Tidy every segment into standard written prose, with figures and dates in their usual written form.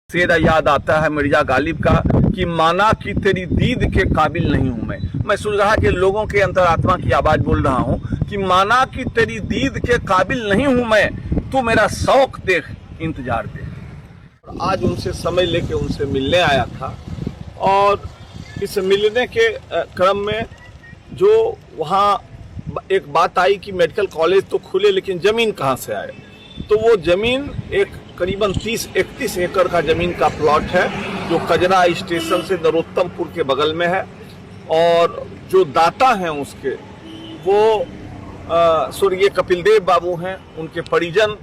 शेरा याद आता है मिर्जा गालिब का कि माना कि तेरी दीद के काबिल नहीं हूं मैं सुलझा के लोगों के अंतरात्मा की आवाज बोल रहा हूं कि माना कि तेरी दीद के काबिल नहीं हूं मैं, तू मेरा शौक देख, इंतजार देख। आज उनसे समय लेके उनसे मिलने आया था और इस मिलने के क्रम में जो वहाँ एक बात आई कि मेडिकल कॉलेज तो खुले लेकिन जमीन कहाँ से आए, तो वो जमीन एक करीबन 30-31 एकड़ का जमीन का प्लॉट है जो कजरा स्टेशन से नरोत्तमपुर के बगल में है। और जो दाता हैं उसके वो स्वर्गीय कपिल देव बाबू हैं। उनके परिजन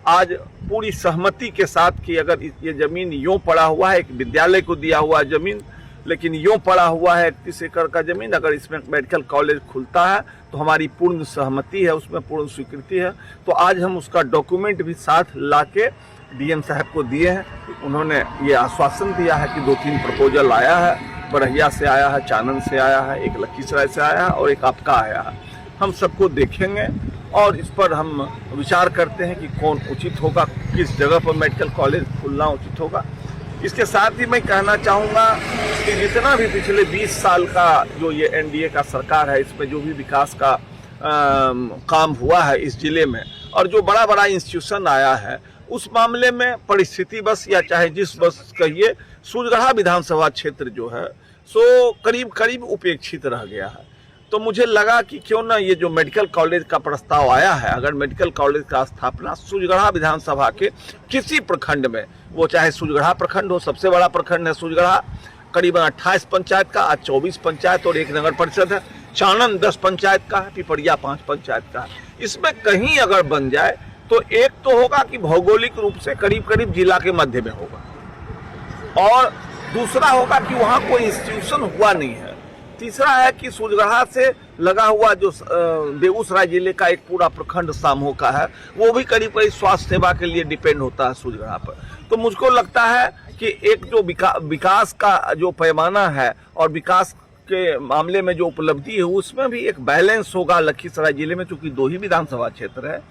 आज पूरी सहमति के साथ कि अगर ये जमीन यूं पड़ा हुआ है, एक विद्यालय को दिया हुआ जमीन लेकिन यूं पड़ा हुआ है 31 एकड़ का जमीन, अगर इसमें मेडिकल कॉलेज खुलता है तो हमारी पूर्ण सहमति है, उसमें पूर्ण स्वीकृति है। तो आज हम उसका डॉक्यूमेंट भी साथ लाके डीएम साहब को दिए हैं। उन्होंने ये आश्वासन दिया है कि 2-3 प्रपोजल आया है, बरहिया से आया है, चानन से आया है, एक लखीसराय से आया है और एक आपका आया है। हम सबको देखेंगे और इस पर हम विचार करते हैं कि कौन उचित होगा, किस जगह पर मेडिकल कॉलेज खुलना उचित होगा। इसके साथ ही मैं कहना चाहूँगा कि जितना भी पिछले 20 साल का जो ये एनडीए का सरकार है, इसमें जो भी विकास का काम हुआ है इस जिले में और जो बड़ा बड़ा इंस्टीट्यूशन आया है, उस मामले में परिस्थिति बस या चाहे जिस बस कहिए सूर्यगढ़ा विधानसभा क्षेत्र जो है सो करीब करीब उपेक्षित रह गया है। तो मुझे लगा कि क्यों ना ये जो मेडिकल कॉलेज का प्रस्ताव आया है, अगर मेडिकल कॉलेज का स्थापना सूर्यगढ़ा विधानसभा के किसी प्रखंड में, वो चाहे सूर्यगढ़ा प्रखंड हो, सबसे बड़ा प्रखंड है सूर्यगढ़ा, करीबन 28 पंचायत का, आज 24 पंचायत और 1 नगर परिषद है, चाणन 10 पंचायत का है, पिपरिया 5 पंचायत का है। इसमें कहीं अगर बन जाए तो एक तो होगा कि भौगोलिक रूप से करीब करीब जिला के मध्य में होगा और दूसरा होगा कि वहाँ कोई इंस्टीट्यूशन हुआ नहीं है। तीसरा है कि सूर्यगढ़ा से लगा हुआ जो बेगूसराय जिले का एक पूरा प्रखंड सामूह का है, वो भी करीब करीब स्वास्थ्य सेवा के लिए डिपेंड होता है सूर्यगढ़ा पर। तो मुझको लगता है कि एक जो विकास का जो पैमाना है और विकास के मामले में जो उपलब्धि है उसमें भी एक बैलेंस होगा लखीसराय जिले में, चूंकि 2 ही विधानसभा क्षेत्र है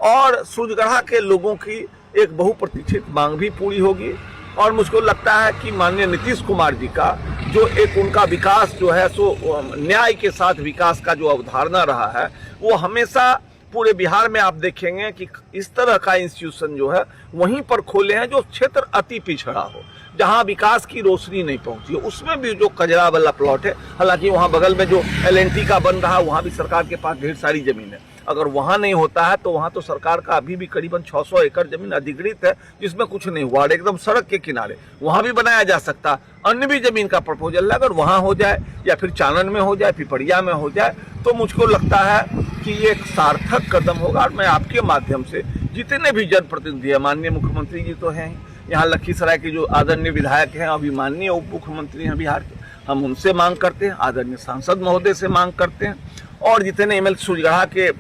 और सूर्यगढ़ा के लोगों की एक बहुप्रतीक्षित मांग भी पूरी होगी। और मुझको लगता है कि माननीय नीतीश कुमार जी का जो एक उनका विकास जो है सो न्याय के साथ विकास का जो अवधारणा रहा है, वो हमेशा पूरे बिहार में आप देखेंगे कि इस तरह का इंस्टीट्यूशन जो है वहीं पर खोले हैं जो क्षेत्र अति पिछड़ा हो, जहां विकास की रोशनी नहीं पहुंची है। उसमें भी जो कजरा वाला प्लॉट है, हालांकि वहां बगल में जो LNT का बन रहा है वहां भी सरकार के पास ढेर सारी जमीन है, अगर वहां नहीं होता है तो वहां तो सरकार का अभी भी करीबन 600 एकड़ जमीन अधिग्रहित है जिसमें कुछ नहीं हुआ, एकदम सड़क के किनारे, वहां भी बनाया जा सकता। अन्य भी जमीन का प्रपोजल है, अगर वहां हो जाए या फिर चानन में हो जाए, पिपरिया में हो जाए, तो मुझको लगता है कि ये एक सार्थक कदम होगा। और मैं आपके माध्यम से जितने भी जनप्रतिनिधि है, माननीय मुख्यमंत्री जी तो हैं, यहाँ लखीसराय के जो आदरणीय विधायक हैं, अभी माननीय उप मुख्यमंत्री हैं बिहार के, हम उनसे मांग करते हैं, आदरणीय सांसद महोदय से मांग करते हैं और जितने ML सूर्यगढ़ा के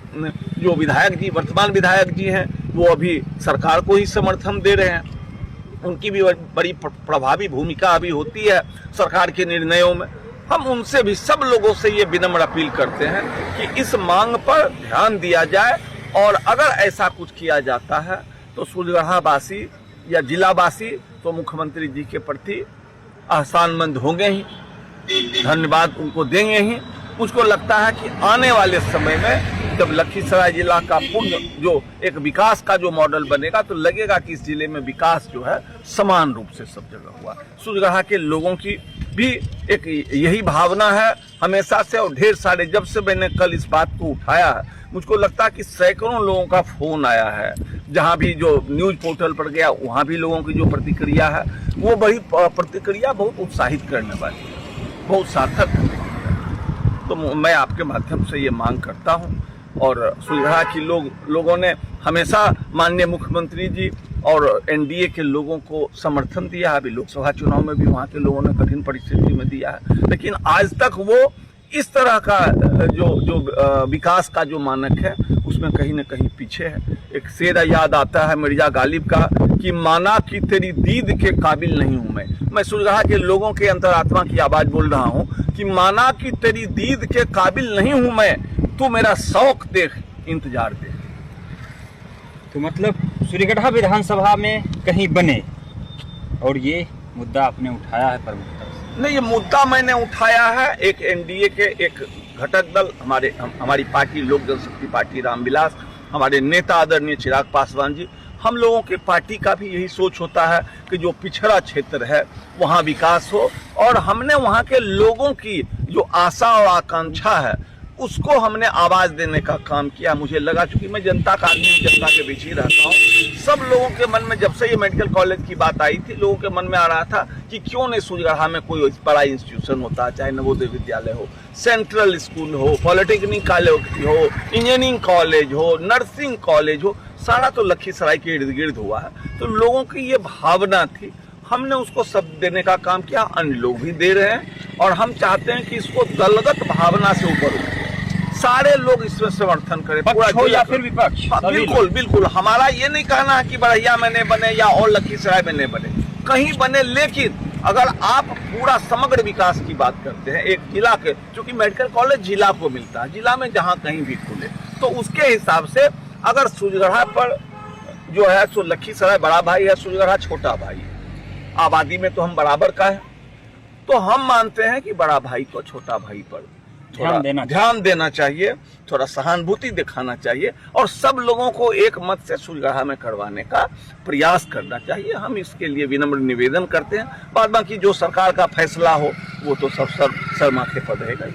जो विधायक जी, वर्तमान विधायक जी हैं, वो अभी सरकार को ही समर्थन दे रहे हैं, उनकी भी बड़ी प्रभावी भूमिका अभी होती है सरकार के निर्णयों में। हम उनसे भी, सब लोगों से ये विनम्र अपील करते हैं कि इस मांग पर ध्यान दिया जाए और अगर ऐसा कुछ किया जाता है तो सूर्यगढ़ा वासी या जिलावासी तो मुख्यमंत्री जी के प्रति एहसानमंद होंगे ही, धन्यवाद उनको देंगे ही। मुझको लगता है कि आने वाले समय में जब लखीसराय जिला का पूर्ण जो एक विकास का जो मॉडल बनेगा तो लगेगा कि इस जिले में विकास जो है समान रूप से सब जगह हुआ। सूर्यगढ़ा के लोगों की भी एक यही भावना है हमेशा से, और ढेर सारे, जब से मैंने कल इस बात को उठाया है, मुझको लगता है कि सैकड़ों लोगों का फोन आया है, जहां भी जो न्यूज पोर्टल पर गया वहां भी लोगों की जो प्रतिक्रिया है वो बड़ी प्रतिक्रिया बहुत उत्साहित करने वाली है, बहुत सार्थक प्रतिक्रिया। तो मैं आपके माध्यम से ये मांग करता हूँ और सूर्यगढ़ा की लोगों ने हमेशा माननीय मुख्यमंत्री जी और एनडीए के लोगों को समर्थन दिया है। अभी लोकसभा चुनाव में भी वहाँ के लोगों ने कठिन परिस्थिति में दिया है, लेकिन आज तक वो इस तरह का जो विकास का जो मानक है उसमें कहीं न कहीं पीछे है। एक शेरा याद आता है मिर्जा गालिब का कि माना कि तेरी दीद के काबिल नहीं हूं मैं सूर्यगढ़ा के लोगों के अंतरात्मा की आवाज बोल रहा हूं कि माना कि तेरी दीद के काबिल नहीं हूं मैं, तू मेरा शौक देख, इंतजार देख। तो मतलब सूर्यगढ़ा विधानसभा में कहीं बने और ये मुद्दा आपने उठाया है प्रमुखता से? नहीं, ये मुद्दा मैंने उठाया है। एक एनडीए के एक घटक दल हमारी पार्टी लोक जनशक्ति पार्टी रामविलास, हमारे नेता आदरणीय चिराग पासवान जी, हम लोगों के पार्टी का भी यही सोच होता है कि जो पिछड़ा क्षेत्र है वहाँ विकास हो, और हमने वहाँ के लोगों की जो आशा और आकांक्षा है उसको हमने आवाज देने का काम किया। मुझे लगा, चूंकि मैं जनता का आदमी हूं, जनता के बीच ही रहता हूँ, सब लोगों के मन में जब से ये मेडिकल कॉलेज की बात आई थी, लोगों के मन में आ रहा था कि क्यों नहीं सूरजगढ़ में कोई बड़ा इंस्टीट्यूशन होता, चाहे नवोदय विद्यालय हो, सेंट्रल स्कूल हो, पॉलिटेक्निक कॉलेज हो, इंजीनियरिंग कॉलेज हो, नर्सिंग कॉलेज हो, सारा तो लखीसराय के इर्द गिर्द हुआ है। तो लोगों की ये भावना थी, हमने उसको सब देने का काम किया। अन्य लोग भी दे रहे हैं और हम चाहते हैं कि इसको दलगत भावना से ऊपर उठे, सारे लोग इसमें समर्थन करें, पूरा हो या फिर विपक्ष। बिल्कुल बिल्कुल। हमारा ये नहीं कहना है कि बड़हिया में नहीं बने या और लखीसराय में नहीं बने, कहीं बने, लेकिन अगर आप पूरा समग्र विकास की बात करते हैं एक जिला के, क्योंकि मेडिकल कॉलेज जिला को मिलता है, जिला में जहां कहीं भी खुले, तो उसके हिसाब से अगर सूरजगढ़ पर जो है सो लखीसराय बड़ा भाई है, सूरजगढ़ छोटा भाई है, आबादी में तो हम बराबर का है, तो हम मानते हैं कि बड़ा भाई को छोटा भाई पर थोड़ा ध्यान देना चाहिए, थोड़ा सहानुभूति दिखाना चाहिए और सब लोगों को एक मत से सूरजगढ़ में करवाने का प्रयास करना चाहिए। हम इसके लिए विनम्र निवेदन करते हैं। बाद बाकी जो सरकार का फैसला हो वो तो सब सर माथे पर रहेगा ही।